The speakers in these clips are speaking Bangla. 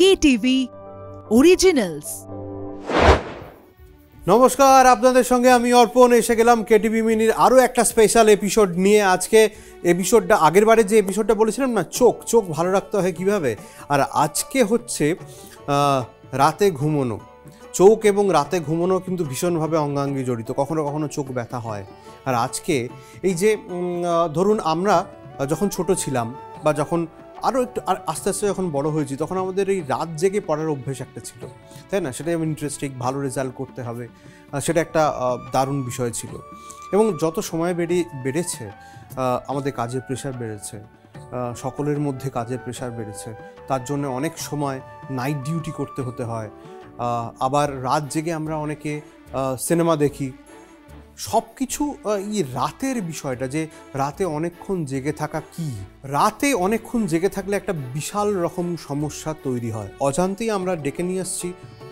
KTV Originals। নমস্কার, আপনাদের সঙ্গে আমি অর্পণ এসে গেলাম কেটিভি মিনির আরও একটা স্পেশাল এপিসোড নিয়ে। আজকে এপিসোডটা আগের বারে যে এপিসোডটা বলেছিলাম না, চোখ ভালো রাখতে হয় কীভাবে, আর আজকে হচ্ছে রাতে ঘুমোনো। চোখ এবং রাতে ঘুমোনো কিন্তু ভীষণভাবে অঙ্গাঙ্গি জড়িত, কখনো কখনো চোখ ব্যথা হয়। আর আজকে এই যে ধরুন আমরা যখন ছোট ছিলাম বা যখন আরও একটু আস্তে আস্তে যখন বড় হয়েছি, তখন আমাদের এই রাত জেগে পড়ার অভ্যেস একটা ছিল, তাই না? সেটাই ইন্টারেস্টিং, ভালো রেজাল্ট করতে হবে, সেটা একটা দারুণ বিষয় ছিল। এবং যত সময় বেড়েছে আমাদের কাজের প্রেশার বেড়েছে, সকলের মধ্যে কাজের প্রেশার বেড়েছে, তার জন্য অনেক সময় নাইট ডিউটি করতে হতে হয়। আবার রাত জেগে আমরা অনেকে সিনেমা দেখি। সব কিছু এই রাতের বিষয়টা, যে রাতে অনেকক্ষণ জেগে থাকা কি, রাতে অনেকক্ষণ জেগে থাকলে একটা বিশাল রকম সমস্যা তৈরি হয়। অজান্তেই আমরা ডেকে নিয়ে আসছি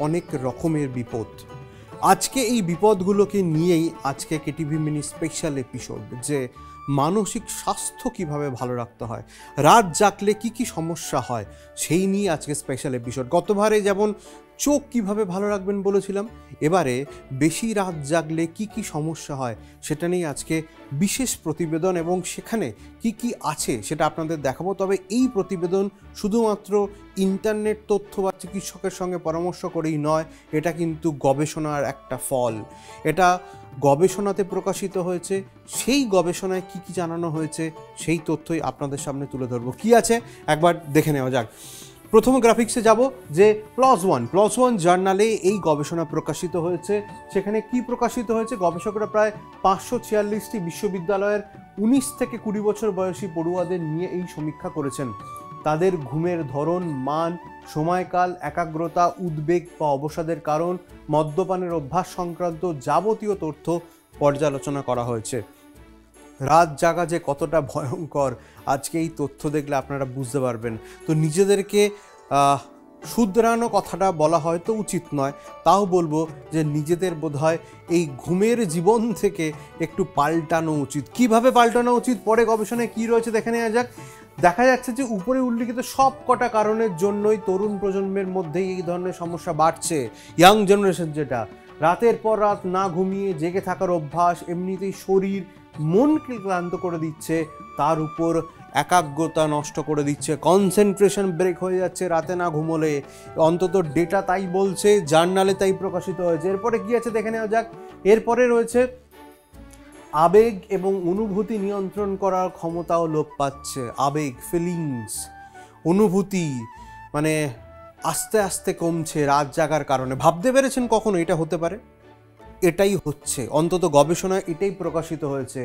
অনেক রকমের বিপদ। আজকে এই বিপদগুলোকে নিয়েই আজকে কেটিভি মিনি স্পেশাল এপিসোড, যে মানসিক স্বাস্থ্য কিভাবে ভালো রাখতে হয়, রাত জাগলে কি কি সমস্যা হয়, সেই নিয়ে আজকে স্পেশাল এপিসোড। গতবারে যেমন চোখ কিভাবে ভালো রাখবেন বলেছিলাম, এবারে বেশি রাত জাগলে কি কি সমস্যা হয় সেটা নিয়ে আজকে বিশেষ প্রতিবেদন, এবং সেখানে কি কি আছে সেটা আপনাদের দেখাবো। তবে এই প্রতিবেদন শুধুমাত্র ইন্টারনেট তথ্য বা চিকিৎসকের সঙ্গে পরামর্শ করেই নয়, এটা কিন্তু গবেষণার একটা ফল। এটা গবেষণাতে প্রকাশিত হয়েছে, সেই গবেষণায় কি কি জানানো হয়েছে সেই তথ্যই আপনাদের সামনে তুলে ধরবো। কি আছে একবার দেখে নেওয়া যাক। প্রথম গ্রাফিক্সে যাব, যে প্লস ওয়ান জার্নালে এই গবেষণা প্রকাশিত হয়েছে। সেখানে কি প্রকাশিত হয়েছে? গবেষকরা প্রায় 546টি বিশ্ববিদ্যালয়ের 19 থেকে 20 বছর বয়সী পড়ুয়াদের নিয়ে এই সমীক্ষা করেছেন। তাদের ঘুমের ধরন, মান, সময়কাল, একাগ্রতা, উদ্বেগ বা অবসাদের কারণ, মদ্যপানের অভ্যাস সংক্রান্ত যাবতীয় তথ্য পর্যালোচনা করা হয়েছে। রাত জাগা যে কতটা ভয়ঙ্কর, আজকে এই তথ্য দেখলে আপনারা বুঝতে পারবেন। তো নিজেদেরকে শুধরানো কথাটা বলা হয়তো উচিত নয়, তাও বলবো যে নিজেদের বোধহয় এই ঘুমের জীবন থেকে একটু পাল্টানো উচিত। কিভাবে পাল্টানো উচিত, পরে গবেষণায় কী রয়েছে দেখে নেওয়া যাক। দেখা যাচ্ছে যে উপরে উল্লিখিত সব কটা কারণের জন্যই তরুণ প্রজন্মের মধ্যেই এই ধরনের সমস্যা বাড়ছে। ইয়াং জেনারেশন, যেটা রাতের পর রাত না ঘুমিয়ে জেগে থাকার অভ্যাস এমনিতেই শরীর মনকে ক্লান্ত করে দিচ্ছে, তার উপর একাগ্রতা নষ্ট করে দিচ্ছে, কনসেন্ট্রেশন ব্রেক হয়ে যাচ্ছে রাতে না ঘুমোলে। অন্তত ডেটা তাই বলছে, জার্নালে তাই প্রকাশিত হয়েছে। এরপরে কি আছে দেখে নেওয়া যাক। এরপরে রয়েছে আবেগ এবং অনুভূতি নিয়ন্ত্রণ করার ক্ষমতাও লোপ পাচ্ছে। আবেগ, ফিলিংস, অনুভূতি মানে আস্তে আস্তে কমছে রাত জাগার কারণে। ভাবতে পেরেছেন কখনো এটা হতে পারে? এটাই হচ্ছে, অন্তত গবেষণায় এটাই প্রকাশিত হয়েছে।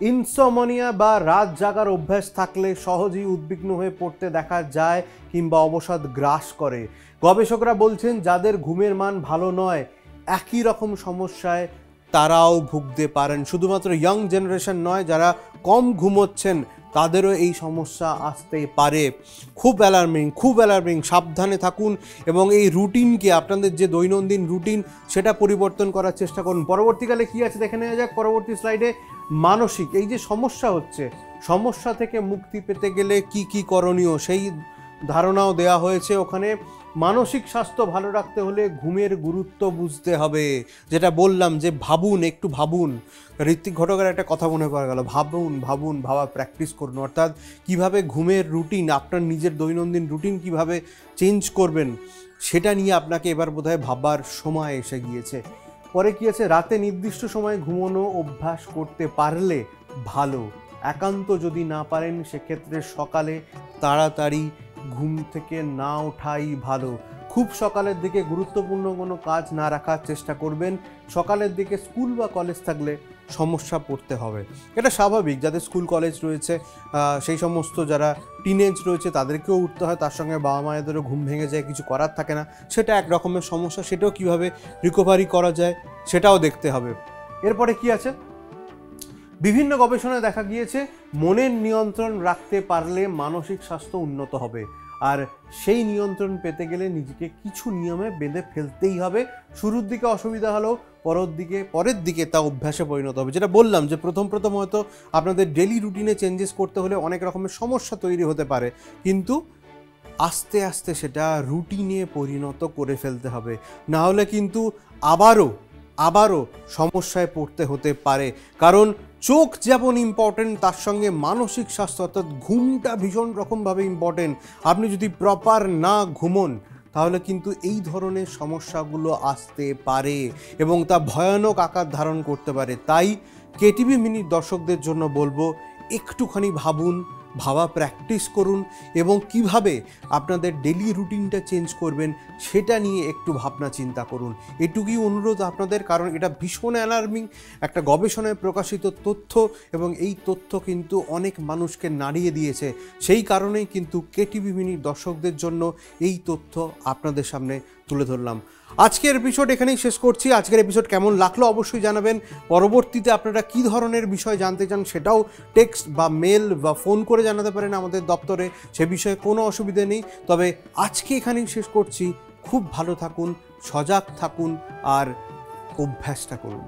ইনসমনিয়া বা রাত জাগার অভ্যাস থাকলে সহজেই উদ্বিগ্ন হয়ে পড়তে দেখা যায় কিংবা অবসাদ গ্রাস করে। গবেষকরা বলছেন যাদের ঘুমের মান ভালো নয়, একই রকম সমস্যায় তারাও ভুগতে পারেন। শুধুমাত্র ইয়াং জেনারেশন নয়, যারা কম ঘুমোচ্ছেন তাদেরও এই সমস্যা আসতে পারে। খুব অ্যালার্মিং। সাবধানে থাকুন এবং এই রুটিনকে, আপনাদের যে দৈনন্দিন রুটিন, সেটা পরিবর্তন করার চেষ্টা করুন। পরবর্তীকালে কি আছে দেখে নেওয়া যাক পরবর্তী স্লাইডে। মানসিক এই যে সমস্যা হচ্ছে, সমস্যা থেকে মুক্তি পেতে গেলে কি কি করণীয় সেই ধারণাও দেওয়া হয়েছে ওখানে। মানসিক স্বাস্থ্য ভালো রাখতে হলে ঘুমের গুরুত্ব বুঝতে হবে। যেটা বললাম, যে একটু ভাবুন। ঋত্বিক ঘটকের একটা কথা মনে পড়ে গেল, ভাবা প্র্যাকটিস করুন। অর্থাৎ কিভাবে ঘুমের রুটিন, আপনার নিজের দৈনন্দিন রুটিন কিভাবে চেঞ্জ করবেন, সেটা নিয়ে আপনাকে এবার বোধহয় ভাবার সময় এসে গিয়েছে। পরে কি আছে, রাতে নির্দিষ্ট সময়ে ঘুমানো অভ্যাস করতে পারলে ভালো। একান্ত যদি না পারেন, সেক্ষেত্রে সকালে তাড়াতাড়ি ঘুম থেকে না ওঠাই ভালো। খুব সকালের দিকে গুরুত্বপূর্ণ কোনো কাজ না রাখার চেষ্টা করবেন। সকালের দিকে স্কুল বা কলেজ থাকলে সমস্যা পড়তে হবে, এটা স্বাভাবিক। যাদের স্কুল কলেজ রয়েছে, সেই সমস্ত যারা টিনেজ রয়েছে, তাদেরকেও উঠতে হয়, তার সঙ্গে বাবা মায়েদেরও ঘুম ভেঙে যায়, কিছু করার থাকে না, সেটা এক রকমের সমস্যা। সেটাও কীভাবে রিকভারি করা যায় সেটাও দেখতে হবে। এরপরে কি আছে, বিভিন্ন গবেষণায় দেখা গিয়েছে মনের নিয়ন্ত্রণ রাখতে পারলে মানসিক স্বাস্থ্য উন্নত হবে। আর সেই নিয়ন্ত্রণ পেতে গেলে নিজেকে কিছু নিয়মে বেঁধে ফেলতেই হবে। শুরুর দিকে অসুবিধা হলেও পরের দিকে তা অভ্যাসে পরিণত হবে। যেটা বললাম, যে প্রথম হয়তো আপনাদের ডেলি রুটিনে চেঞ্জেস করতে হলে অনেক রকমের সমস্যা তৈরি হতে পারে, কিন্তু আস্তে আস্তে সেটা রুটিনে পরিণত করে ফেলতে হবে, না হলে কিন্তু আবারও সমস্যায় পড়তে হতে পারে। কারণ চোখ যেমন ইম্পর্টেন্ট, তার সঙ্গে মানসিক স্বাস্থ্য অর্থাৎ ঘুমটা ভীষণ রকমভাবে ইম্পর্টেন্ট। আপনি যদি প্রপার না ঘুমোন তাহলে কিন্তু এই ধরনের সমস্যাগুলো আসতে পারে এবং তা ভয়ানক আকার ধারণ করতে পারে। তাই কেটিভি মিনির দর্শকদের জন্য বলবো, একটুখানি ভাবা প্র্যাকটিস করুন এবং কিভাবে আপনাদের ডেলি রুটিনটা চেঞ্জ করবেন সেটা নিয়ে একটু ভাবনা চিন্তা করুন। এটুকুই অনুরোধ আপনাদের, কারণ এটা ভীষণ অ্যালার্মিং একটা গবেষণায় প্রকাশিত তথ্য এবং এই তথ্য কিন্তু অনেক মানুষকে নাড়িয়ে দিয়েছে। সেই কারণেই কিন্তু কেটিভি মিনির দর্শকদের জন্য এই তথ্য আপনাদের সামনে তুলে ধরলাম। আজকের এপিসোড এখানেই শেষ করছি। আজকের এপিসোড কেমন লাগলো অবশ্যই জানাবেন। পরবর্তীতে আপনারা কী ধরনের বিষয় জানতে চান সেটাও টেক্সট বা মেল বা ফোন করে জানাতে পারেন আমাদের দপ্তরে, সে বিষয়ে কোনো অসুবিধা নেই। তবে আজকে এখানেই শেষ করছি। খুব ভালো থাকুন, সজাগ থাকুন আর অভ্যাসটা করুন।